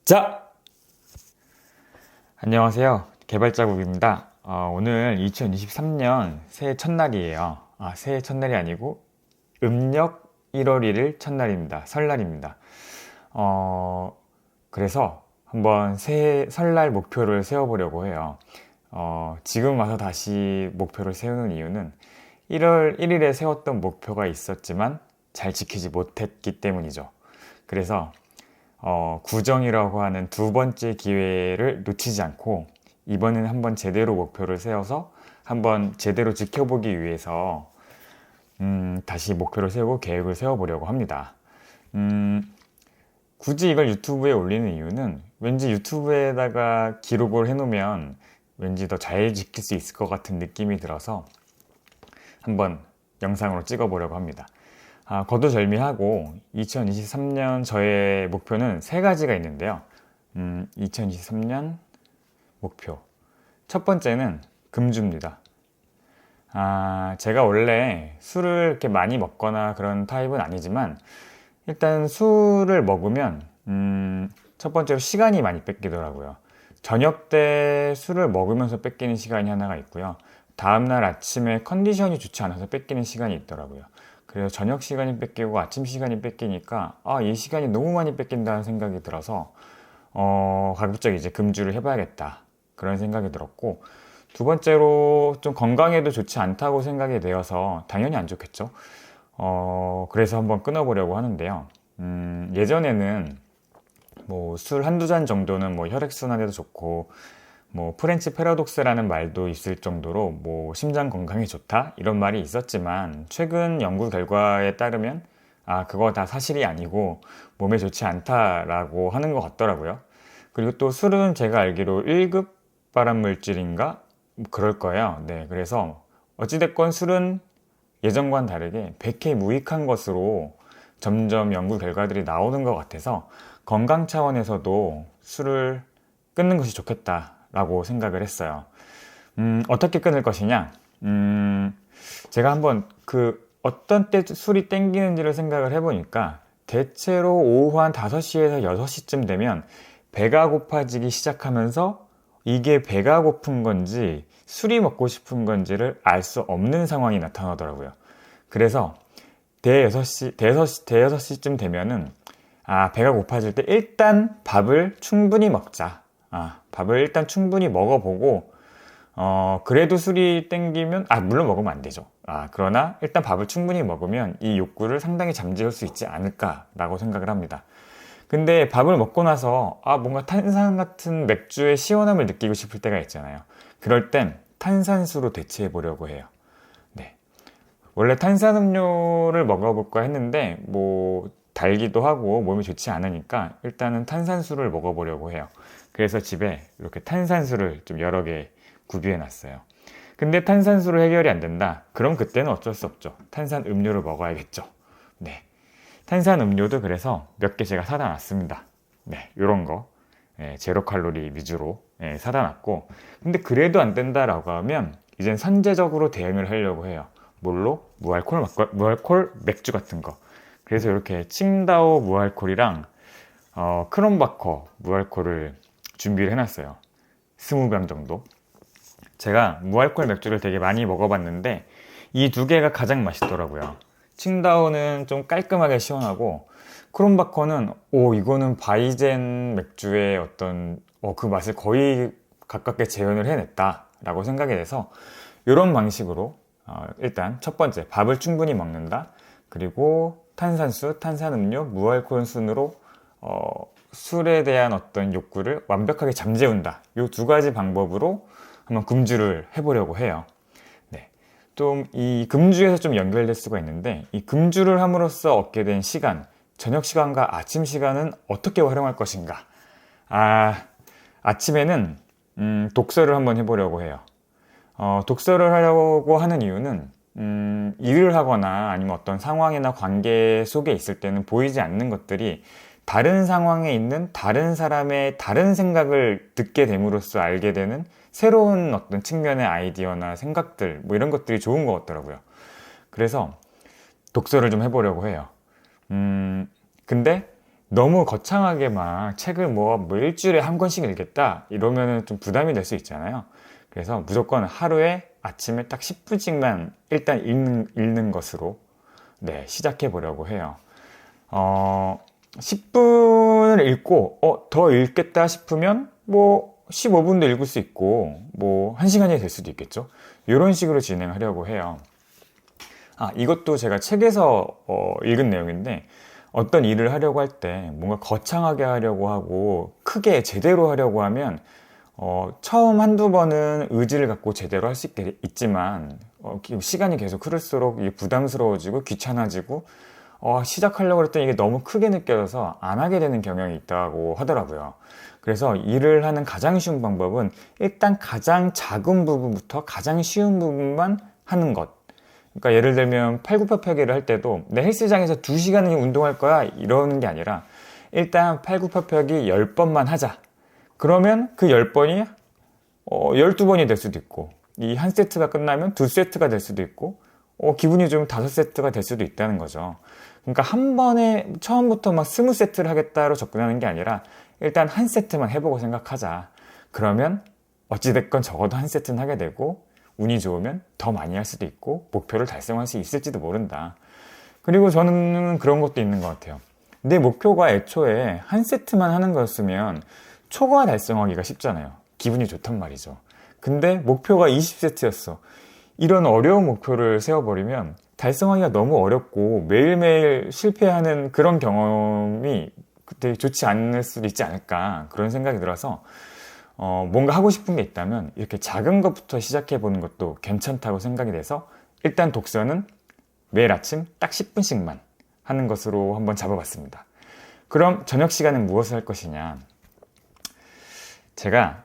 자, 안녕하세요. 개발자국입니다. 오늘 2023년 새해 첫날이에요. 새해 첫날이 아니고 음력 1월 1일 첫날입니다. 설날입니다. 그래서 한번 새해 설날 목표를 세워보려고 해요. 지금 와서 다시 목표를 세우는 이유는 1월 1일에 세웠던 목표가 있었지만 잘 지키지 못했기 때문이죠. 그래서 구정이라고 하는 두 번째 기회를 놓치지 않고 이번에는 한번 제대로 목표를 세워서 한번 제대로 지켜보기 위해서 다시 목표를 세우고 계획을 세워보려고 합니다. 굳이 이걸 유튜브에 올리는 이유는 왠지 유튜브에다가 기록을 해놓으면 왠지 더 잘 지킬 수 있을 것 같은 느낌이 들어서 한번 영상으로 찍어보려고 합니다. 거두절미하고 2023년 저의 목표는 세 가지가 있는데요. 2023년 목표. 첫 번째는 금주입니다. 제가 원래 술을 이렇게 많이 먹거나 그런 타입은 아니지만 일단 술을 먹으면 첫 번째로 시간이 많이 뺏기더라고요. 저녁 때 술을 먹으면서 뺏기는 시간이 하나가 있고요. 다음날 아침에 컨디션이 좋지 않아서 뺏기는 시간이 있더라고요. 그래서 저녁 시간이 뺏기고 아침 시간이 뺏기니까 이 시간이 너무 많이 뺏긴다는 생각이 들어서 가급적 이제 금주를 해봐야겠다 그런 생각이 들었고, 두 번째로 좀 건강에도 좋지 않다고 생각이 되어서 당연히 안 좋겠죠. 그래서 한번 끊어보려고 하는데요. 예전에는 뭐 술 한두 잔 정도는 뭐 혈액순환에도 좋고 뭐 프렌치 패러독스라는 말도 있을 정도로 뭐 심장 건강에 좋다 이런 말이 있었지만, 최근 연구 결과에 따르면 그거 다 사실이 아니고 몸에 좋지 않다라고 하는 것 같더라고요. 그리고 또 술은 제가 알기로 1급 발암물질인가 그럴 거예요. 네, 그래서 어찌됐건 술은 예전과는 다르게 백해 무익한 것으로 점점 연구 결과들이 나오는 것 같아서 건강 차원에서도 술을 끊는 것이 좋겠다라고 생각을 했어요. 어떻게 끊을 것이냐? 제가 한번 어떤 때 술이 땡기는지를 생각을 해보니까 대체로 오후 한 5시에서 6시쯤 되면 배가 고파지기 시작하면서 이게 배가 고픈 건지 술이 먹고 싶은 건지를 알 수 없는 상황이 나타나더라고요. 그래서 대여섯 시쯤 되면은 배가 고파질 때 일단 밥을 충분히 먹자. 밥을 일단 충분히 먹어보고 그래도 술이 땡기면 물론 먹으면 안 되죠. 그러나 일단 밥을 충분히 먹으면 이 욕구를 상당히 잠재울 수 있지 않을까라고 생각을 합니다. 근데 밥을 먹고 나서 뭔가 탄산 같은 맥주의 시원함을 느끼고 싶을 때가 있잖아요. 그럴 땐 탄산수로 대체해 보려고 해요. 네. 원래 탄산음료를 먹어볼까 했는데 뭐 달기도 하고 몸에 좋지 않으니까 일단은 탄산수를 먹어보려고 해요. 그래서 집에 이렇게 탄산수를 좀 여러 개 구비해 놨어요. 근데 탄산수로 해결이 안 된다. 그럼 그때는 어쩔 수 없죠. 탄산음료를 먹어야겠죠. 네. 탄산음료도 그래서 몇 개 제가 사다 놨습니다. 네, 요런 거. 제로 칼로리 위주로 사다 놨고, 근데 그래도 안 된다라고 하면 이젠 선제적으로 대응을 하려고 해요. 뭘로? 무알콜 맥주 같은 거. 그래서 이렇게 칭다오 무알콜이랑 크롬바커 무알콜을 준비를 해놨어요. 20병 정도. 제가 무알콜 맥주를 되게 많이 먹어봤는데 이 두 개가 가장 맛있더라고요. 칭다오는 좀 깔끔하게 시원하고, 크롬바커는 이거는 바이젠 맥주의 어떤 그 맛을 거의 가깝게 재현을 해냈다 라고 생각이 돼서 이런 방식으로 일단 첫 번째 밥을 충분히 먹는다, 그리고 탄산수, 탄산음료, 무알콜 순으로 술에 대한 어떤 욕구를 완벽하게 잠재운다. 이 두 가지 방법으로 한번 금주를 해보려고 해요. 네. 좀 이 금주에서 좀 연결될 수가 있는데, 이 금주를 함으로써 얻게 된 시간, 저녁 시간과 아침 시간은 어떻게 활용할 것인가? 아침에는 독서를 한번 해보려고 해요. 독서를 하려고 하는 이유는 일을 하거나 아니면 어떤 상황이나 관계 속에 있을 때는 보이지 않는 것들이 다른 상황에 있는 다른 사람의 다른 생각을 듣게 됨으로써 알게 되는 새로운 어떤 측면의 아이디어나 생각들, 뭐 이런 것들이 좋은 것 같더라고요. 그래서 독서를 좀 해보려고 해요. 근데 너무 거창하게 막 책을 뭐 일주일에 한 권씩 읽겠다 이러면은 좀 부담이 될 수 있잖아요. 그래서 무조건 하루에 아침에 딱 10분씩만 일단 읽는 것으로 네, 시작해 보려고 해요. 10분을 읽고 더 읽겠다 싶으면 뭐 15분도 읽을 수 있고 뭐 1시간이 될 수도 있겠죠. 이런 식으로 진행하려고 해요. 이것도 제가 책에서 읽은 내용인데, 어떤 일을 하려고 할 때 뭔가 거창하게 하려고 하고 크게 제대로 하려고 하면 처음 한두 번은 의지를 갖고 제대로 할 수 있지만 시간이 계속 흐를수록 이게 부담스러워지고 귀찮아지고 시작하려고 했더니 이게 너무 크게 느껴져서 안 하게 되는 경향이 있다고 하더라고요. 그래서 일을 하는 가장 쉬운 방법은 일단 가장 작은 부분부터 가장 쉬운 부분만 하는 것. 그러니까 예를 들면 팔굽혀펴기를 할 때도 내 헬스장에서 2시간을 운동할 거야 이러는 게 아니라 일단 팔굽혀펴기 10번만 하자. 그러면 그 10번이 12번이 될 수도 있고, 이 한 세트가 끝나면 2세트가 될 수도 있고, 기분이 좀 5세트가 될 수도 있다는 거죠. 그러니까 한 번에 처음부터 막 20세트를 하겠다로 접근하는 게 아니라 일단 한 세트만 해보고 생각하자. 그러면 어찌됐건 적어도 한 세트는 하게 되고, 운이 좋으면 더 많이 할 수도 있고 목표를 달성할 수 있을지도 모른다. 그리고 저는 그런 것도 있는 것 같아요. 내 목표가 애초에 한 세트만 하는 거였으면 초과 달성하기가 쉽잖아요. 기분이 좋단 말이죠. 근데 목표가 20세트였어. 이런 어려운 목표를 세워버리면 달성하기가 너무 어렵고 매일매일 실패하는 그런 경험이 그때 좋지 않을 수도 있지 않을까, 그런 생각이 들어서 뭔가 하고 싶은 게 있다면 이렇게 작은 것부터 시작해 보는 것도 괜찮다고 생각이 돼서 일단 독서는 매일 아침 딱 10분씩만 하는 것으로 한번 잡아봤습니다. 그럼 저녁 시간엔 무엇을 할 것이냐? 제가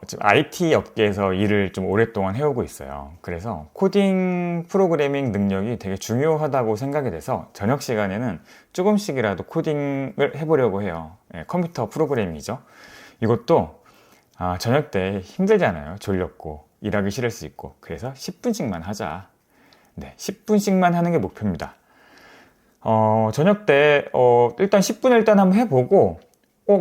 지금 IT 업계에서 일을 좀 오랫동안 해오고 있어요. 그래서 코딩 프로그래밍 능력이 되게 중요하다고 생각이 돼서 저녁 시간에는 조금씩이라도 코딩을 해보려고 해요. 컴퓨터 프로그래밍이죠. 이것도 저녁 때 힘들잖아요. 졸렸고 일하기 싫을 수 있고. 그래서 10분씩만 하자. 네, 10분씩만 하는 게 목표입니다. 저녁 때 일단 10분 일단 한번 해보고,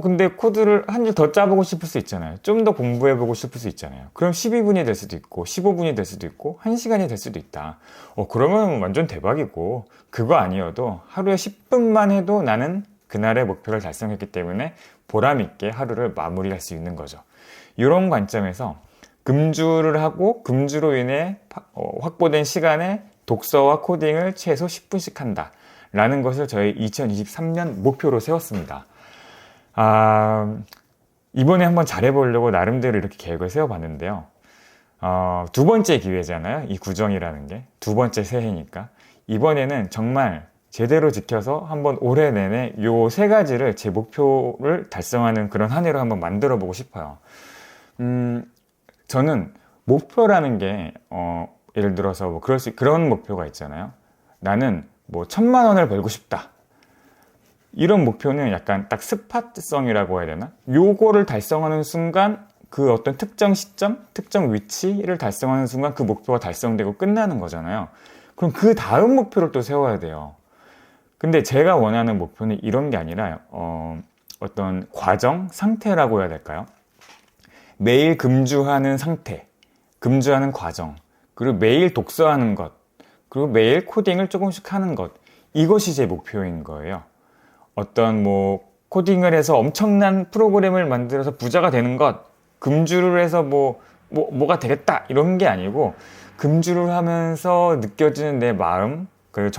근데 코드를 한 줄 더 짜보고 싶을 수 있잖아요. 좀 더 공부해보고 싶을 수 있잖아요. 그럼 12분이 될 수도 있고 15분이 될 수도 있고 1시간이 될 수도 있다. 그러면 완전 대박이고, 그거 아니어도 하루에 10분만 해도 나는 그날의 목표를 달성했기 때문에 보람 있게 하루를 마무리할 수 있는 거죠. 이런 관점에서 금주를 하고 금주로 인해 확보된 시간에 독서와 코딩을 최소 10분씩 한다 라는 것을 저희 2023년 목표로 세웠습니다. 이번에 한번 잘해보려고 나름대로 이렇게 계획을 세워봤는데요. 두 번째 기회잖아요. 이 구정이라는 게 두 번째 새해니까 이번에는 정말 제대로 지켜서 한번 올해 내내 요 세 가지를 제 목표를 달성하는 그런 한 해로 한번 만들어 보고 싶어요. 저는 목표라는 게 예를 들어서 뭐 그런 목표가 있잖아요. 나는 뭐 1,000,000원을 벌고 싶다. 이런 목표는 약간 딱 스팟성이라고 해야 되나? 요거를 달성하는 순간 그 어떤 특정 시점, 특정 위치를 달성하는 순간 그 목표가 달성되고 끝나는 거잖아요. 그럼 그 다음 목표를 또 세워야 돼요. 근데 제가 원하는 목표는 이런 게 아니라 어떤 과정, 상태라고 해야 될까요? 매일 금주하는 상태, 금주하는 과정, 그리고 매일 독서하는 것, 그리고 매일 코딩을 조금씩 하는 것, 이것이 제 목표인 거예요. 어떤 뭐 코딩을 해서 엄청난 프로그램을 만들어서 부자가 되는 것, 금주를 해서 뭐가 되겠다 이런 게 아니고, 금주를 하면서 느껴지는 내 마음, 그리고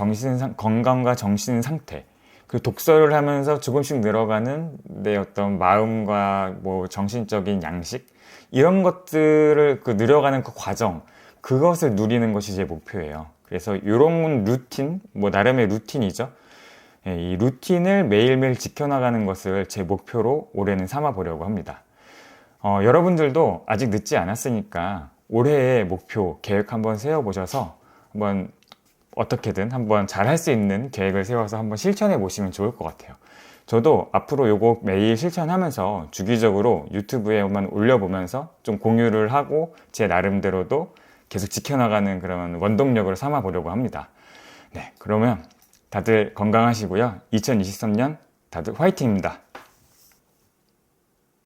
건강과 정신 상태, 그 독서를 하면서 조금씩 늘어가는 내 어떤 마음과 뭐 정신적인 양식, 이런 것들을 늘어가는 그 과정, 그것을 누리는 것이 제 목표예요. 그래서 이런 루틴, 뭐 나름의 루틴이죠. 이 루틴을 매일매일 지켜나가는 것을 제 목표로 올해는 삼아 보려고 합니다. 여러분들도 아직 늦지 않았으니까 올해의 목표, 계획 한번 세워보셔서 한번 어떻게든 한번 잘 할 수 있는 계획을 세워서 한번 실천해 보시면 좋을 것 같아요. 저도 앞으로 요거 매일 실천하면서 주기적으로 유튜브에만 올려보면서 좀 공유를 하고 제 나름대로도 계속 지켜나가는 그런 원동력으로 삼아 보려고 합니다. 네, 그러면 다들 건강하시고요. 2023년 다들 화이팅입니다.